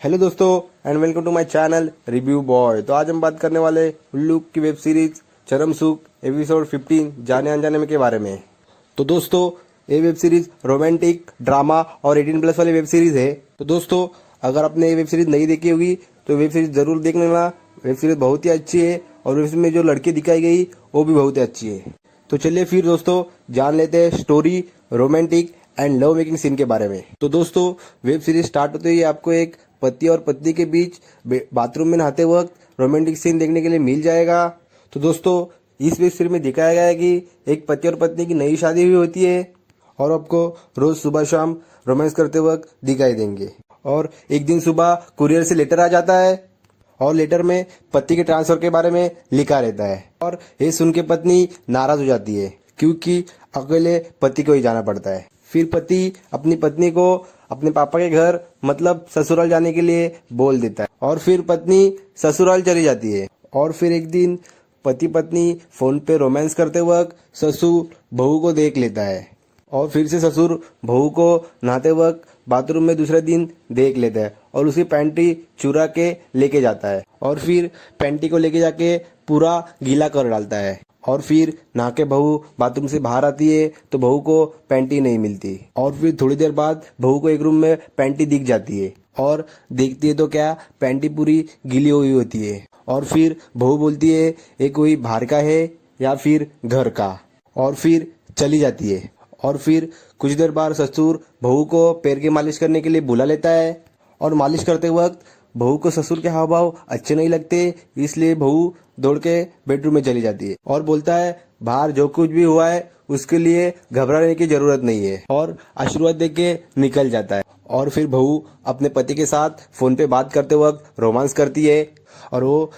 Hello दोस्तों and welcome to my channel review boy. तो आज हम बात करने वाले उल्लू की वेब सीरीज चरम सुख एपिसोड 15 जाने अनजाने में के बारे में। तो दोस्तों ये वेब सीरीज रोमांटिक ड्रामा और 18+ वाली वेब सीरीज है। तो दोस्तों अगर आपने ये वेब सीरीज नहीं देखी होगी तो वेब सीरीज जरूर देख लेना। वेब सीरीज बहुत ही अच्छी है और इसमें जो लड़की दिखाई गई वो भी बहुत ही अच्छी है। तो चलिए फिर दोस्तों जान लेते हैं story, romantic and love making scene के बारे में। तो दोस्तों वेब सीरीज स्टार्ट होते ही आपको एक पति और पत्नी के बीच बाथरूम में नहाते वक्त रोमांटिक सीन देखने के लिए मिल जाएगा। तो दोस्तों इस वेब सीरीज में दिखाया गया है कि एक पति और पत्नी की नई शादी हुई होती है और आपको रोज सुबह शाम रोमांस करते वक्त दिखाई देंगे। और एक दिन सुबह कुरियर से लेटर आ जाता है और लेटर में पति के ट्रांसफर के बारे में लिखा रहता है और ये सुन के पत्नी नाराज हो जाती है क्योंकि अकेले पति को ही जाना पड़ता है। फिर पति अपनी पत्नी को अपने पापा के घर मतलब ससुराल जाने के लिए बोल देता है और फिर पत्नी ससुराल चली जाती है। और फिर एक दिन पति पत्नी फोन पे रोमांस करते वक्त ससुर बहू को देख लेता है और फिर से ससुर बहू को नहाते वक्त बाथरूम में दूसरे दिन देख लेता है और उसकी पैंटी चुरा के लेके जाता है और फिर पैंटी को लेके जाके पूरा गीला कर डालता है। और फिर नहा के बहू बाथरूम से बाहर आती है तो बहू को पैंटी नहीं मिलती और फिर थोड़ी देर बाद बहू को एक रूम में पैंटी दिख जाती है और देखती है तो क्या पैंटी पूरी गीली हुई होती है। और फिर बहू बोलती है ये कोई बाहर का है या फिर घर का, और फिर चली जाती है। और फिर कुछ देर बाद ससुर बहू को पैर की मालिश करने के लिए बुला लेता है और मालिश करते वक्त बहू को ससुर के हाव भाव अच्छे नहीं लगते, इसलिए बहू दौड़ के बेडरूम में चली जाती है और बोलता है बाहर जो कुछ भी हुआ है उसके लिए घबराने की जरूरत नहीं है और आशीर्वाद देके निकल जाता है। और फिर बहू अपने पति के साथ फोन पे बात करते वक्त रोमांस करती है और वो